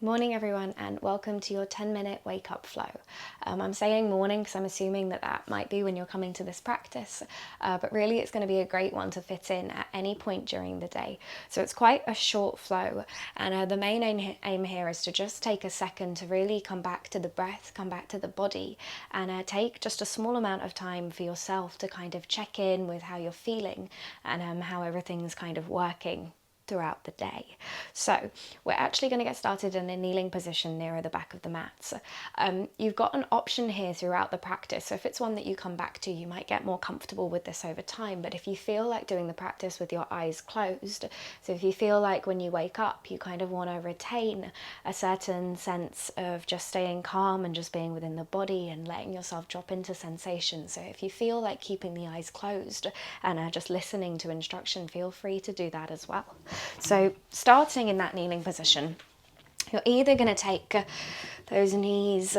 Morning everyone, and welcome to your 10-minute wake up flow. I'm saying morning because I'm assuming that might be when you're coming to this practice, but really it's going to be a great one to fit in at any point during the day. So it's quite a short flow, and the main aim here is to just take a second to really come back to the breath, come back to the body, and take just a small amount of time for yourself to kind of check in with how you're feeling and how everything's kind of working throughout the day. So we're actually going to get started in a kneeling position nearer the back of the mat. You've got an option here throughout the practice, so if it's one that you come back to, you might get more comfortable with this over time. But if you feel like doing the practice with your eyes closed, so if you feel like when you wake up you kind of want to retain a certain sense of just staying calm and just being within the body and letting yourself drop into sensation, so if you feel like keeping the eyes closed and just listening to instruction, feel free to do that as well. So starting in that kneeling position, you're either going to take those knees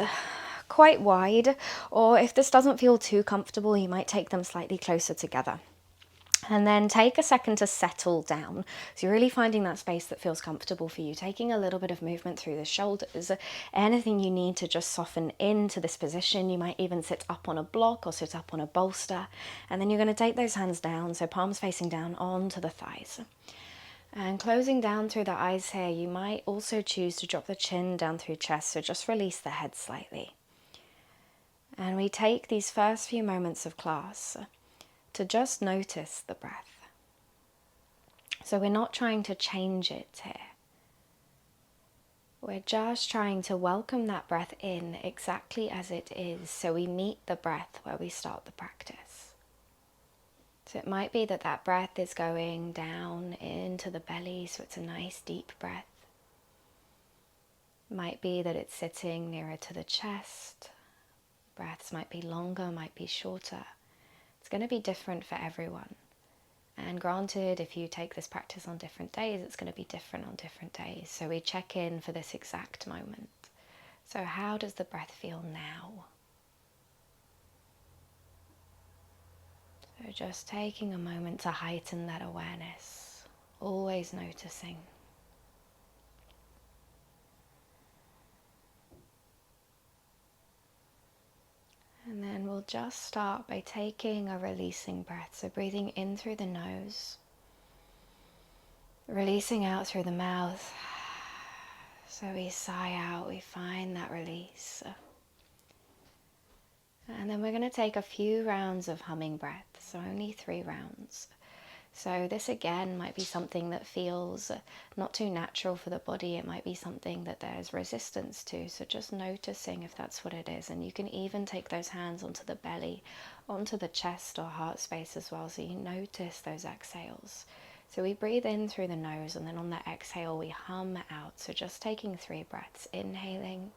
quite wide, or if this doesn't feel too comfortable, you might take them slightly closer together. And then take a second to settle down. So you're really finding that space that feels comfortable for you, taking a little bit of movement through the shoulders. Anything you need to just soften into this position. You might even sit up on a block or sit up on a bolster. And then you're going to take those hands down, so palms facing down onto the thighs. And closing down through the eyes here, you might also choose to drop the chin down through chest, so just release the head slightly. And we take these first few moments of class to just notice the breath. So we're not trying to change it here. We're just trying to welcome that breath in exactly as it is, so we meet the breath where we start the practice. So it might be that that breath is going down into the belly, so it's a nice deep breath. It might be that it's sitting nearer to the chest. Breaths might be longer, might be shorter. It's going to be different for everyone. And granted, if you take this practice on different days, it's going to be different on different days. So we check in for this exact moment. So how does the breath feel now? So just taking a moment to heighten that awareness, always noticing. And then we'll just start by taking a releasing breath. So breathing in through the nose, releasing out through the mouth. So we sigh out, we find that release. And then we're going to take a few rounds of humming breath, so only 3 rounds. So this again might be something that feels not too natural for the body. It might be something that there's resistance to. So just noticing if that's what it is. And you can even take those hands onto the belly, onto the chest or heart space as well. So you notice those exhales. So we breathe in through the nose, and then on that exhale we hum out. So just taking 3 breaths, inhaling.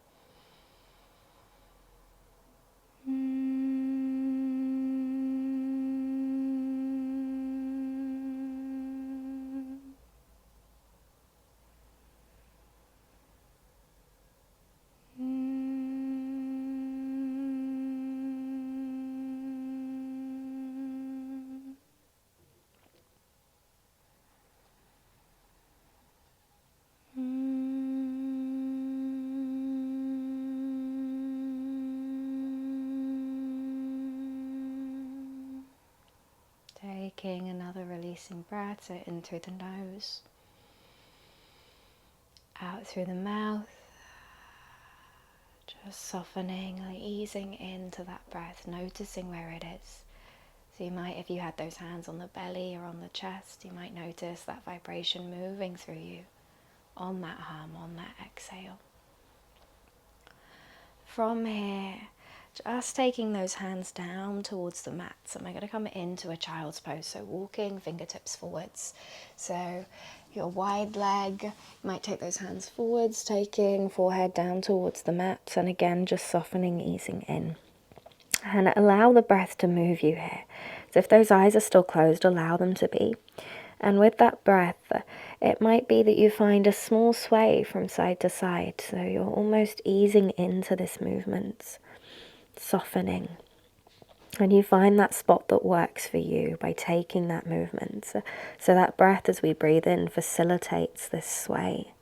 Taking another releasing breath, so in through the nose, out through the mouth, just softening, easing into that breath, noticing where it is. So you might, if you had those hands on the belly or on the chest, you might notice that vibration moving through you on that hum, on that exhale. From here, just taking those hands down towards the mat. So I'm going to come into a child's pose, so walking fingertips forwards. So your wide leg, you might take those hands forwards, taking forehead down towards the mat, and again just softening, easing in. And allow the breath to move you here. So if those eyes are still closed, allow them to be. And with that breath, it might be that you find a small sway from side to side. So you're almost easing into this movement, softening. And you find that spot that works for you by taking that movement. So that breath as we breathe in facilitates this sway.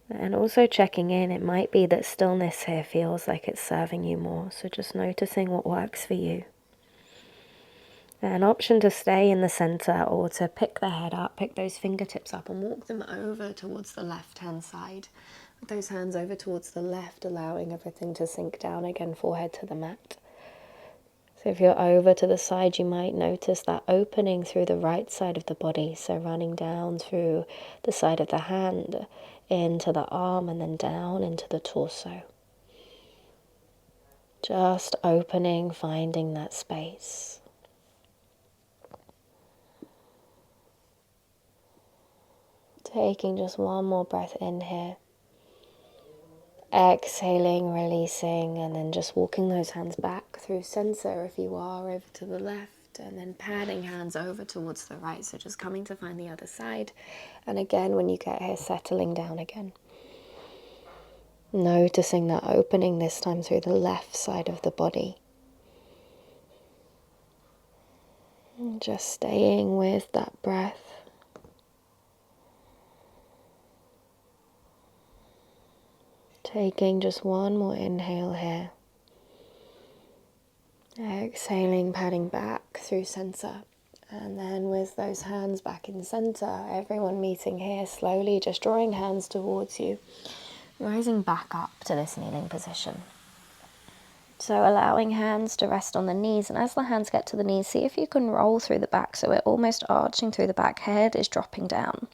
And also checking in, it might be that stillness here feels like it's serving you more. So just noticing what works for you. An option to stay in the center or to pick the head up, pick those fingertips up and walk them over towards the left-hand side. With those hands over towards the left, allowing everything to sink down again, forehead to the mat. So if you're over to the side, you might notice that opening through the right side of the body. So running down through the side of the hand, into the arm, and then down into the torso. Just opening, finding that space. Taking just one more breath in here. Exhaling, releasing, and then just walking those hands back through center if you are, over to the left, and then patting hands over towards the right. So just coming to find the other side. And again, when you get here, settling down again. Noticing that opening this time through the left side of the body. And just staying with that breath. Taking just one more inhale here. Exhaling, patting back through center. And then with those hands back in center, everyone meeting here, slowly just drawing hands towards you. Rising back up to this kneeling position. So allowing hands to rest on the knees. And as the hands get to the knees, see if you can roll through the back. So we're almost arching through the back, head is dropping down.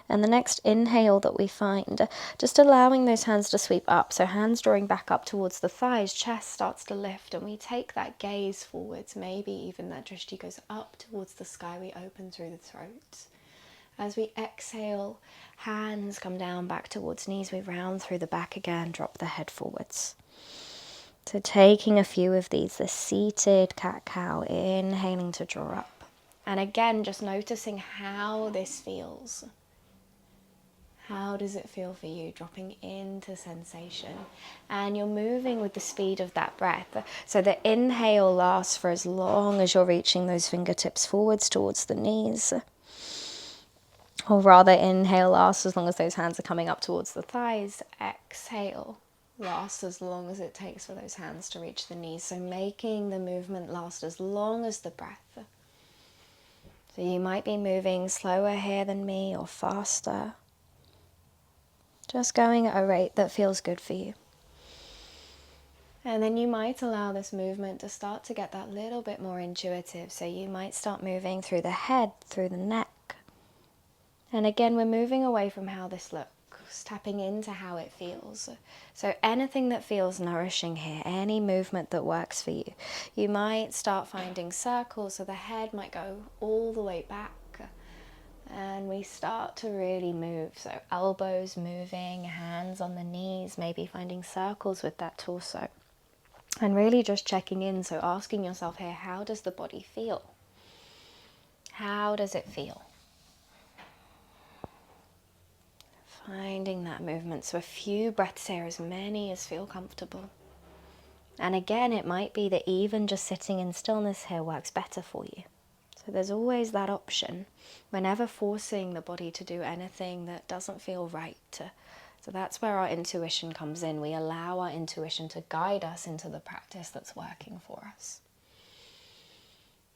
And the next inhale that we find, just allowing those hands to sweep up. So hands drawing back up towards the thighs, chest starts to lift, and we take that gaze forwards. Maybe even that drishti goes up towards the sky. We open through the throat. As we exhale, hands come down back towards knees. We round through the back again, drop the head forwards. So taking a few of these, the seated cat-cow, inhaling to draw up. And again, just noticing how this feels. How does it feel for you, dropping into sensation? And you're moving with the speed of that breath. So the inhale lasts for as long as you're reaching those fingertips forwards towards the knees. Or rather, inhale lasts as long as those hands are coming up towards the thighs. Exhale lasts as long as it takes for those hands to reach the knees. So making the movement last as long as the breath. So you might be moving slower here than me or faster. Just going at a rate that feels good for you. And then you might allow this movement to start to get that little bit more intuitive. So you might start moving through the head, through the neck. And again, we're moving away from how this looks, tapping into how it feels. So anything that feels nourishing here, any movement that works for you. You might start finding circles, so the head might go all the way back. And we start to really move, so elbows moving, hands on the knees, maybe finding circles with that torso. And really just checking in, so asking yourself here, how does the body feel? How does it feel? Finding that movement, so a few breaths here, as many as feel comfortable. And again, it might be that even just sitting in stillness here works better for you. So there's always that option. We're never forcing the body to do anything that doesn't feel right. So that's where our intuition comes in. We allow our intuition to guide us into the practice that's working for us.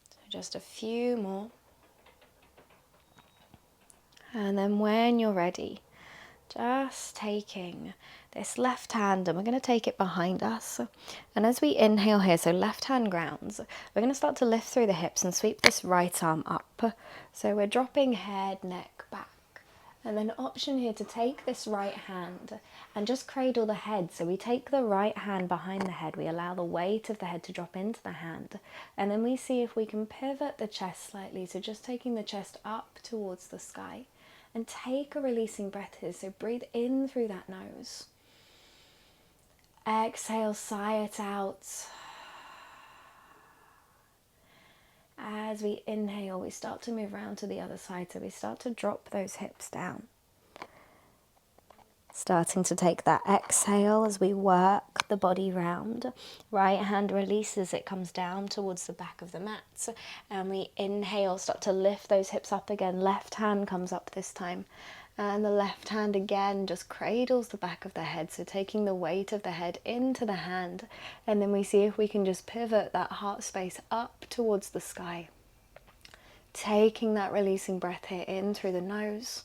So just a few more. And then when you're ready, just taking this left hand, and we're going to take it behind us. And as we inhale here, so left hand grounds, we're going to start to lift through the hips and sweep this right arm up. So we're dropping head, neck, back. And then option here to take this right hand and just cradle the head. So we take the right hand behind the head. We allow the weight of the head to drop into the hand. And then we see if we can pivot the chest slightly. So just taking the chest up towards the sky. And take a releasing breath here. So breathe in through that nose. Exhale, sigh it out. As we inhale, we start to move around to the other side. So we start to drop those hips down. Starting to take that exhale as we work the body round. Right hand releases, it comes down towards the back of the mat. And we inhale, start to lift those hips up again. Left hand comes up this time. And the left hand again just cradles the back of the head, so taking the weight of the head into the hand, and then we see if we can just pivot that heart space up towards the sky. Taking that releasing breath here in through the nose,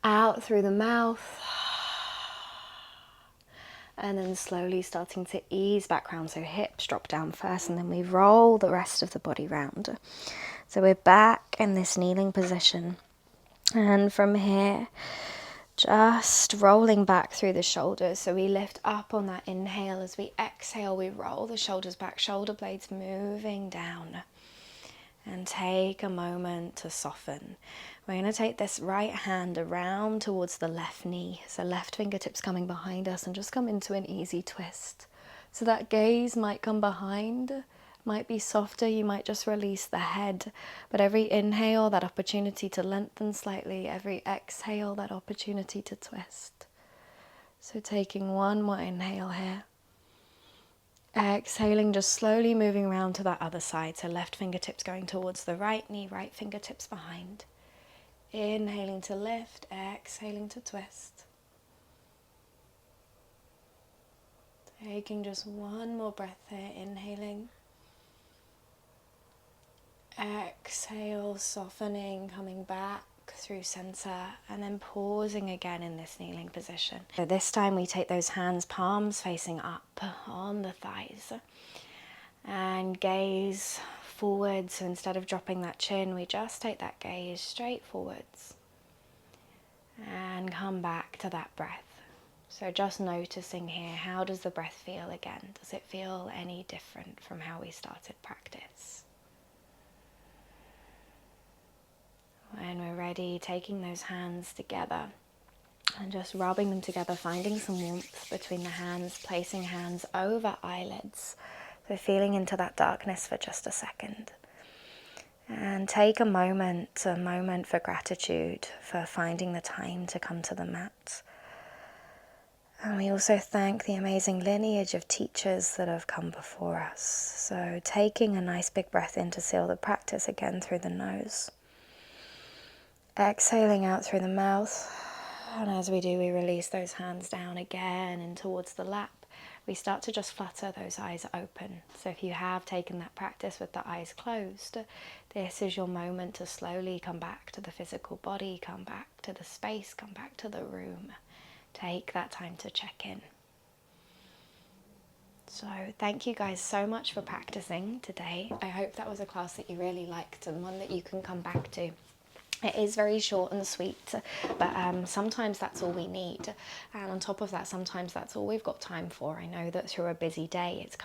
out through the mouth, and then slowly starting to ease back round, so hips drop down first and then we roll the rest of the body round. So we're back in this kneeling position, and from here just rolling back through the shoulders. So we lift up on that inhale. As we exhale, we roll the shoulders back, shoulder blades moving down. And take a moment to soften. We're going to take this right hand around towards the left knee. So left fingertips coming behind us, and just come into an easy twist. So that gaze might come behind, might be softer, you might just release the head. But every inhale, that opportunity to lengthen slightly. Every exhale, that opportunity to twist. So taking one more inhale here. Exhaling, just slowly moving around to that other side. So left fingertips going towards the right knee, right fingertips behind. Inhaling to lift, exhaling to twist. Taking just one more breath here, inhaling. Exhale, softening, coming back through center, and then pausing again in this kneeling position. So this time we take those hands, palms facing up on the thighs, and gaze forward. So instead of dropping that chin, we just take that gaze straight forwards and come back to that breath. So just noticing here, how does the breath feel again? Does it feel any different from how we started practice? When we're ready, taking those hands together and just rubbing them together, finding some warmth between the hands, placing hands over eyelids. So feeling into that darkness for just a second. And take a moment for gratitude for finding the time to come to the mat. And we also thank the amazing lineage of teachers that have come before us. So taking a nice big breath in to seal the practice again through the nose. Exhaling out through the mouth, and as we do, we release those hands down again and towards the lap. We start to just flutter those eyes open. So if you have taken that practice with the eyes closed, this is your moment to slowly come back to the physical body, come back to the space, come back to the room. Take that time to check in. So thank you guys so much for practicing today. I hope that was a class that you really liked and one that you can come back to. It is very short and sweet, but sometimes that's all we need. And on top of that, sometimes that's all we've got time for. I know that through a busy day, it's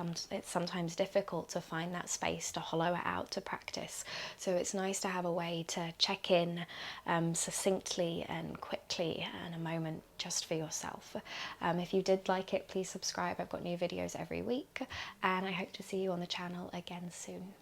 sometimes difficult to find that space to hollow it out to practice. So it's nice to have a way to check in succinctly and quickly and a moment just for yourself. If you did like it, please subscribe. I've got new videos every week, and I hope to see you on the channel again soon.